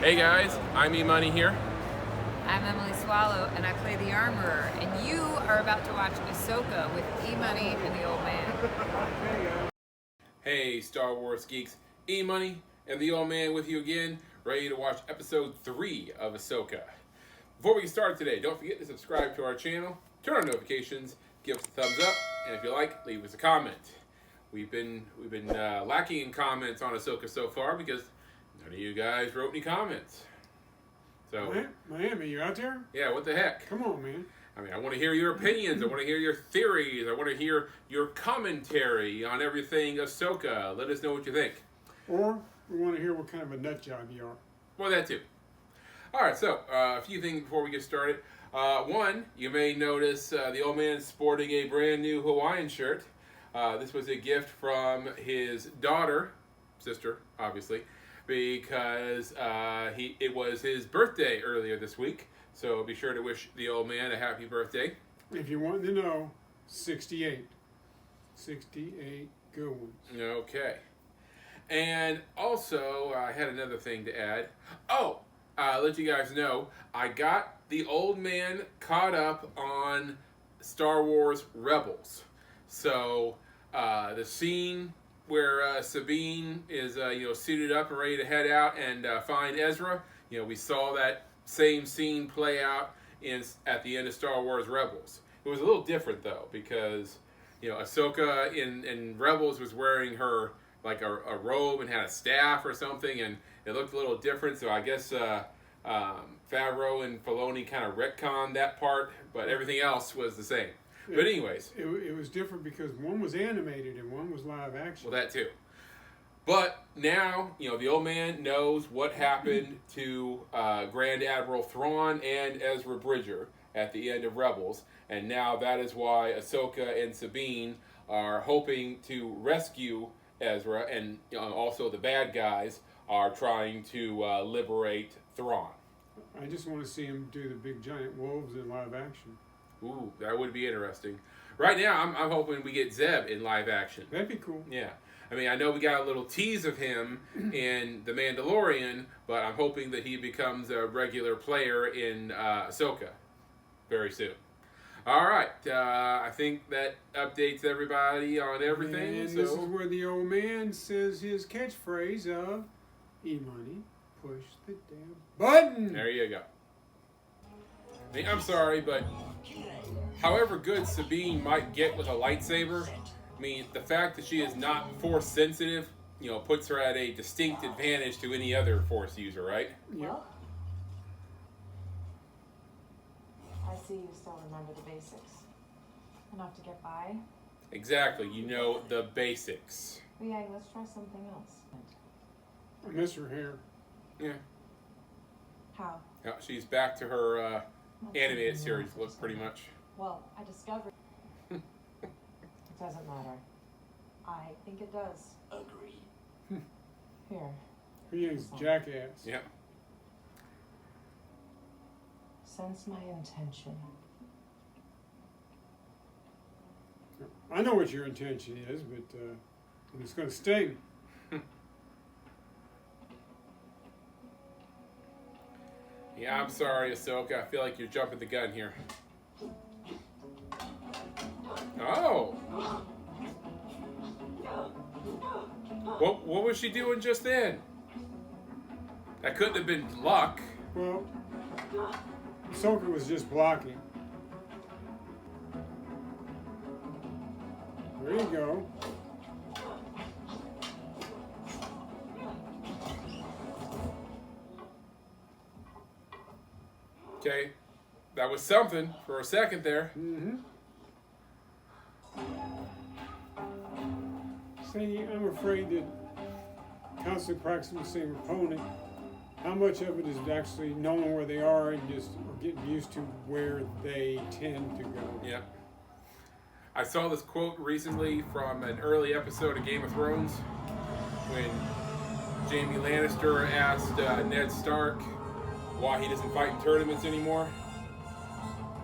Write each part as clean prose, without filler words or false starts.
Hey guys, I'm EMoney here. I'm Emily Swallow, and I play the Armorer, and you are about to watch Ahsoka with EMoney and the Old Man. Hey Star Wars geeks, EMoney and the Old Man with you again, ready to watch episode 3 of Ahsoka. Before we get started today, don't forget to subscribe to our channel, turn on notifications, give us a thumbs up, and if you like, leave us a comment. We've been lacking in comments on Ahsoka so far because none of you guys wrote any comments. So, Miami, you out there? yeah, what the heck? Come on, man. I mean, I want to hear your opinions. I want to hear your theories. I want to hear your commentary on everything Ahsoka. Let us know what you think. Or we want to hear what kind of a nut job you are. Well, that too. All right, so a few things before we get started. One, you may notice the old man sporting a brand new Hawaiian shirt. This was a gift from his sister, obviously, because it was his birthday earlier this week. So be sure to wish the old man a happy birthday. If you want to know, 68. 68 good ones. Okay. And also, I had another thing to add. Oh, let you guys know, I got the old man caught up on Star Wars Rebels. So, the scene where Sabine is, suited up and ready to head out and find Ezra, we saw that same scene play out at the end of Star Wars Rebels. It was a little different though, because Ahsoka in Rebels was wearing her like a robe and had a staff or something, and it looked a little different. So I guess Favreau and Filoni kind of retconned that part, but everything else was the same. But anyways, it was different because one was animated and one was live action. well, that too. But now, the old man knows what happened to Grand Admiral Thrawn and Ezra Bridger at the end of Rebels, and now that is why Ahsoka and Sabine are hoping to rescue Ezra, and also the bad guys are trying to liberate Thrawn. I just want to see him do the big giant wolves in live action. Ooh, that would be interesting. Right now, I'm hoping we get Zeb in live action. That'd be cool. Yeah. I mean, I know we got a little tease of him in The Mandalorian, but I'm hoping that he becomes a regular player in Ahsoka very soon. All right. I think that updates everybody on everything. And so this is where the old man says his catchphrase of, E-money, push the damn button. There you go. I mean, I'm sorry, but however good Sabine might get with a lightsaber, I mean, the fact that she is not force sensitive, puts her at a distinct advantage to any other force user, right? Yep. I see you still remember the basics. Enough to get by. Exactly, the basics. But yeah, let's try something else. I miss her hair. Yeah. How? Yeah, she's back to her Not animated something series else, look, pretty much. Well, I discovered. It doesn't matter. I think it does. Agree. Here. He is jackass. Yeah. Sense my intention. I know what your intention is, but it's going to sting. Yeah, I'm sorry, Ahsoka. I feel like you're jumping the gun here. Oh! What was she doing just then? That couldn't have been luck. Well, Ahsoka was just blocking. There you go. Okay, that was something for a second there. Mm-hmm. See, I'm afraid that constantly practicing the same opponent, how much of it is actually knowing where they are and just getting used to where they tend to go. Yeah. I saw this quote recently from an early episode of Game of Thrones when Jaime Lannister asked Ned Stark why he doesn't fight in tournaments anymore.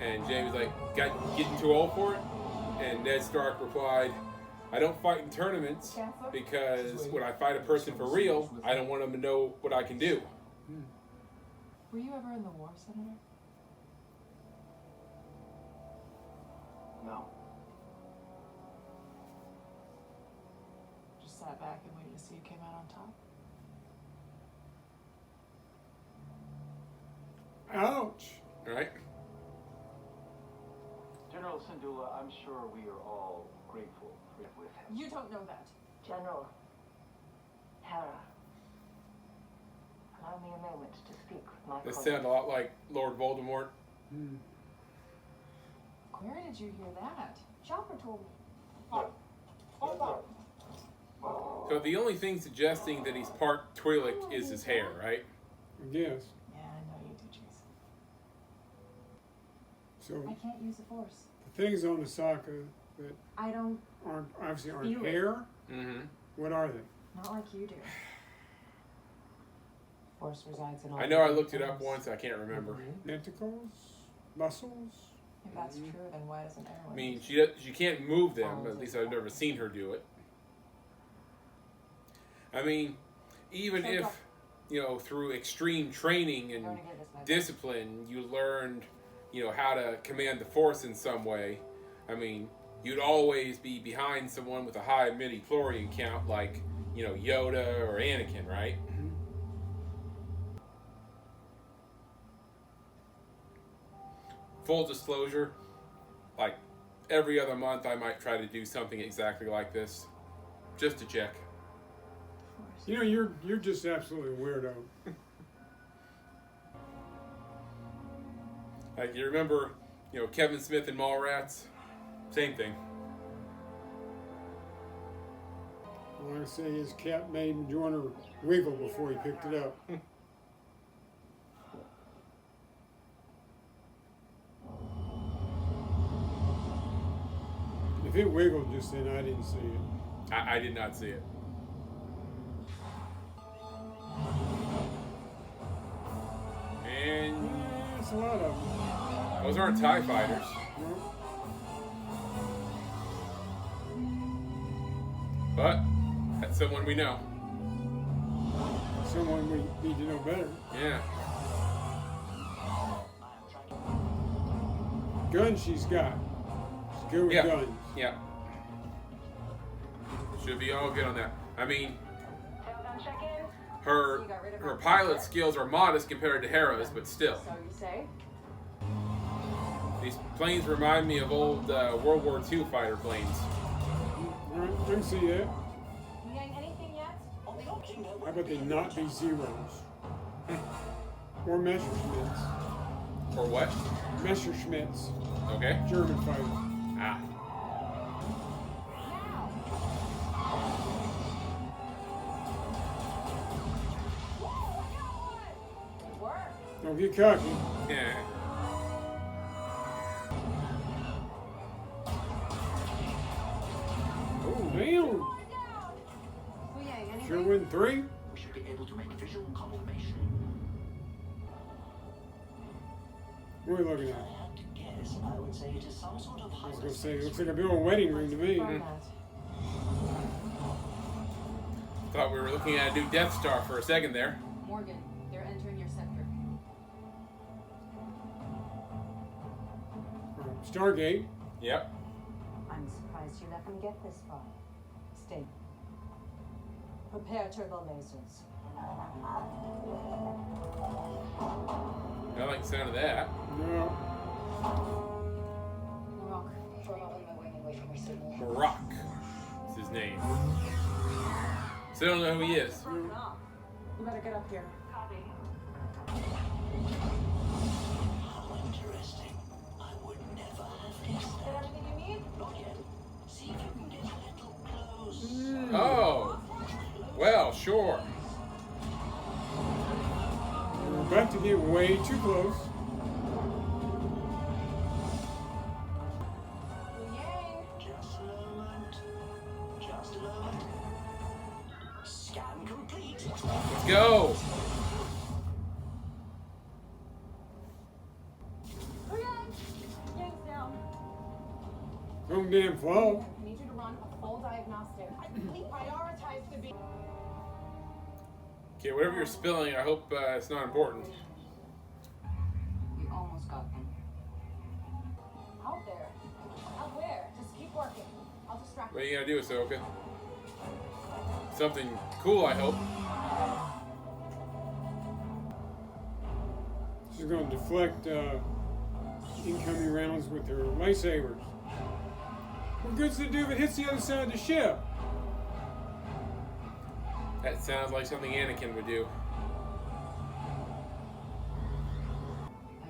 And Jaime's like, getting too old for it? And Ned Stark replied, I don't fight in tournaments because when I fight a person for real, I don't want them to know what I can do. Were you ever in the war, Senator? No. Just sat back and waited to see who came out on top? Ouch. Right? General Syndulla, I'm sure we are all grateful for with him. You don't know that. General, Hera, allow me a moment to speak with my This colleagues. sounds a lot like Lord Voldemort. Hmm. Where did you hear that? Chopper told me. So the only thing suggesting that he's part Twi'lek is his hair, right? I guess. Yeah, I know you do, Jason. So I can't use the Force. the things on Ahsoka that I don't, obviously aren't Feel it. hair. Mm-hmm. What are they? not like you do. Force resides in all. I know I looked it up once. I can't remember. Tentacles, muscles. If that's true, then why doesn't everyone? I mean, she can't move them. At least I've never seen her do it. I mean, even if, through extreme training and discipline, you learned, how to command the Force in some way, I mean, you'd always be behind someone with a high midi-chlorian count like, Yoda or Anakin, right? Full disclosure, like every other month I might try to do something exactly like this, just to check. You're just absolutely a weirdo. Like, you remember, Kevin Smith and Mallrats? Same thing. All I say is Cat made Joyner wiggle before he picked it up. If it wiggled just then, I didn't see it. I did not see it. And Yeah, it's a lot of them. those aren't TIE fighters. Well, But that's someone we know. someone we need to know better. Yeah. Guns she's got. She's good with Yeah. guns. Yeah. Should be all good on that. I mean, her pilot skills are modest compared to Hera's, but still. So you say? These planes remind me of old World War II fighter planes. All right, I can see that. You getting anything yet? How about they not be zeros? Or Messerschmitts. Or what? Messerschmitts. Okay. German fighter. Ah. Don't get cocky. Yeah. Oh, damn. Sure win 3. We should be able to make visual confirmation. What are we looking at? had to guess, I would say it is some sort of I was going to say, it looks like a big old wedding ring to me. Thought we were looking at a new Death Star for a second there. Morgan, they're entering your sector. Stargate. Yep. I'm surprised you let them get this far. Stay. Prepare turbo lasers. I like the sound of that. No. Barack is his name. Still don't know who he is. You better get up here. How interesting. I would never have guessed Get everything you need? Not yet. See if you can get a little close. Oh. Well, sure. We're about to get way too close. Just a moment. Just a moment. Scan complete. Let's go. Yanks down. Don't damn flow. I need you to run a full diagnostic. We prioritize the beat. Okay, whatever you're spilling, I hope it's not important. Scott. Out there. Out where? Just keep working. I'll distract What are you gonna do, Ahsoka? Something cool, I hope. She's going to deflect incoming rounds with her lightsabers. What good's it do if it hits the other side of the ship? That sounds like something Anakin would do.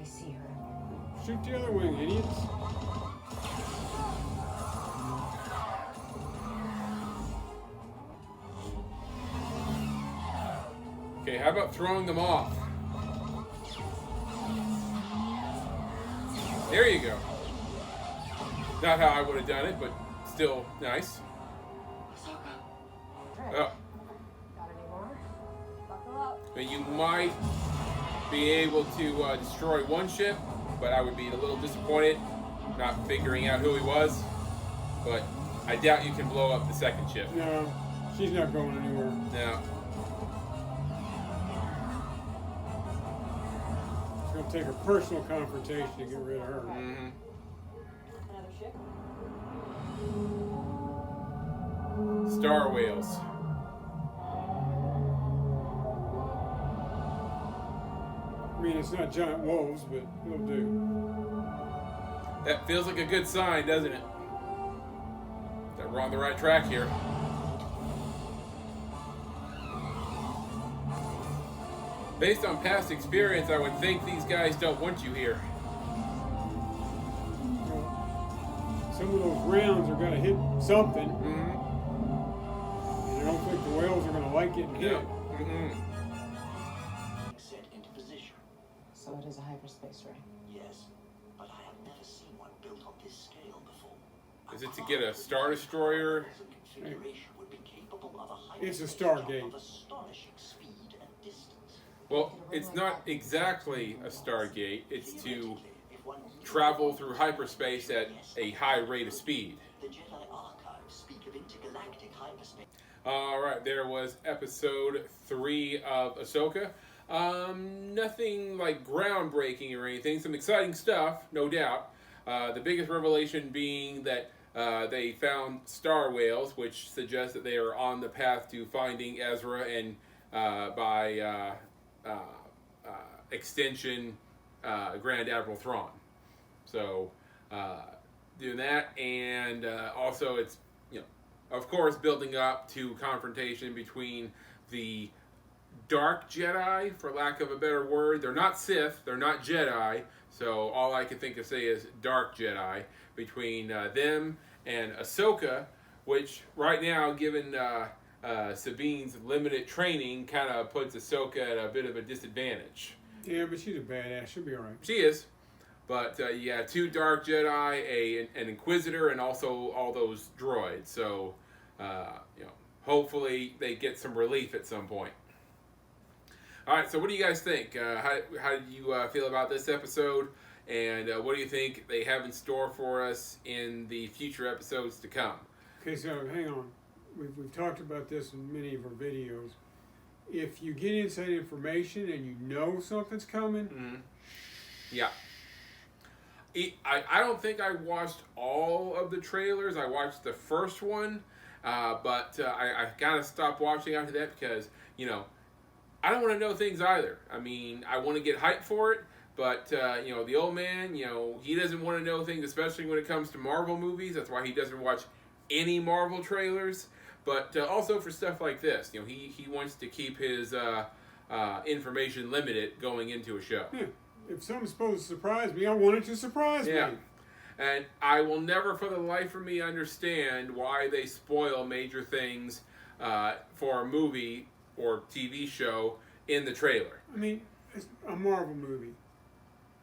I see her. Shoot the other wing, idiots. Okay, how about throwing them off? There you go. Not how I would have done it, but still nice. Right. Oh, Got any more? Buckle up. but you might be able to destroy one ship, but I would be a little disappointed not figuring out who he was. But I doubt you can blow up the second ship. No, she's not going anywhere. No. It's going to take a personal confrontation to get rid of her. Mm-hmm. Another ship? Star whales. I mean, it's not giant wolves, but it'll do. That feels like a good sign, doesn't it? That we're on the right track here. Based on past experience, I would think these guys don't want you here. Well, some of those rounds are going to hit something, Mm-hmm. and I don't think the whales are going to like getting hit. Mm-hmm. Set into position. So it is a hyperspace ray. Yes, but I have never seen one built on this scale before. Is it to get a Star Destroyer? Configuration would be capable of a It's a hyperspace Stargate. jump of astonishing speed and distance. Well, it's not exactly a Stargate. It's to Theoretically, if one travel through hyperspace at a high rate of speed. The Jedi archives speak of intergalactic hyperspace. All right, there was episode 3 of Ahsoka. Nothing like groundbreaking or anything. Some exciting stuff, no doubt. The biggest revelation being that they found star whales, which suggests that they are on the path to finding Ezra and by extension Grand Admiral Thrawn. So doing that, and also it's, of course, building up to confrontation between the Dark Jedi, for lack of a better word. They're not Sith, they're not Jedi, so all I can think of say is Dark Jedi, between them and Ahsoka, which right now, given Sabine's limited training, kind of puts Ahsoka at a bit of a disadvantage. Yeah, but she's a badass. She'll be all right. She is. But you got 2 Dark Jedi, an Inquisitor, and also all those droids. So, hopefully they get some relief at some point. All right, so what do you guys think? How do you feel about this episode? And what do you think they have in store for us in the future episodes to come? Okay, so hang on. We've talked about this in many of our videos. If you get inside information and you know something's coming, Mm-hmm. Yeah. I don't think I watched all of the trailers. I watched the first one, but I kind of stopped watching after that because, I don't want to know things either. I mean, I want to get hyped for it, but, the old man, he doesn't want to know things, especially when it comes to Marvel movies. That's why he doesn't watch any Marvel trailers. But also for stuff like this, he wants to keep his information limited going into a show. yeah, if something's supposed to surprise me, I want it to surprise Yeah. me. And I will never for the life of me understand why they spoil major things for a movie or TV show in the trailer. I mean, it's a Marvel movie.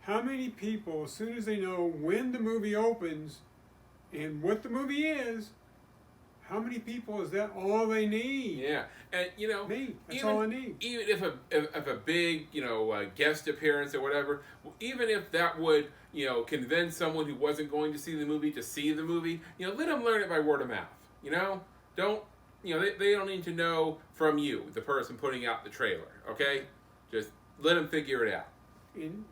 How many people, as soon as they know when the movie opens and what the movie is, how many people is that all they need? Yeah, and Me. That's all I need. Even if a big guest appearance or whatever, even if that would convince someone who wasn't going to see the movie to see the movie, let them learn it by word of mouth. Don't they don't need to know from you, the person putting out the trailer. Okay, just let them figure it out. And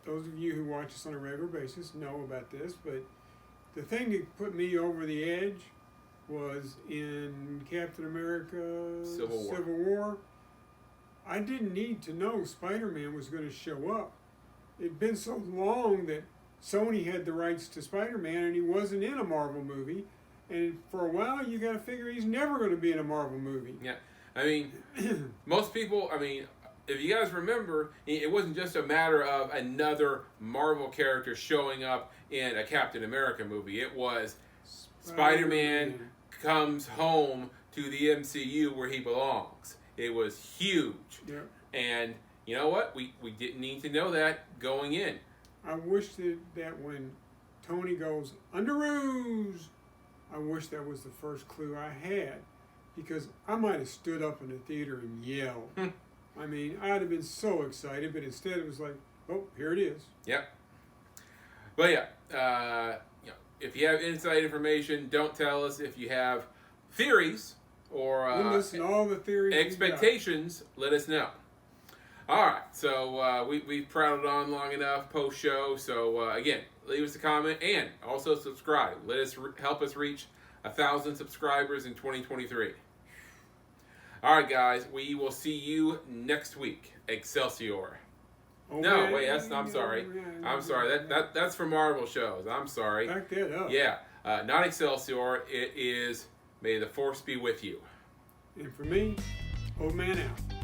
those of you who watch us on a regular basis know about this, but the thing that put me over the edge was in Captain America Civil War. Civil War. I didn't need to know Spider-Man was going to show up. It'd been so long that Sony had the rights to Spider-Man and he wasn't in a Marvel movie. And for a while, you got to figure he's never going to be in a Marvel movie. Yeah. I mean, most people, I mean, if you guys remember, it wasn't just a matter of another Marvel character showing up in a Captain America movie. It was Spider-Man comes home to the MCU where he belongs. It was huge. Yeah. And you know what? We didn't need to know that going in. I wish that when Tony goes, Underoos, I wish that was the first clue I had. Because I might have stood up in the theater and yelled. I mean, I'd have been so excited, but instead it was like, oh, here it is. Yep. But yeah, you know, if you have inside information, don't tell us. If you have theories or We'll listen to all the theories. expectations, let us know. All right, so we've prattled on long enough post-show. So again, leave us a comment and also subscribe. Let us help us reach 1,000 subscribers in 2023. All right, guys, we will see you next week. Excelsior. Oh, No, man. wait, I'm sorry. I'm sorry. That's for Marvel shows. I'm sorry. Back that up. Yeah, not Excelsior. It is May the Force be with you. And for me, old man out.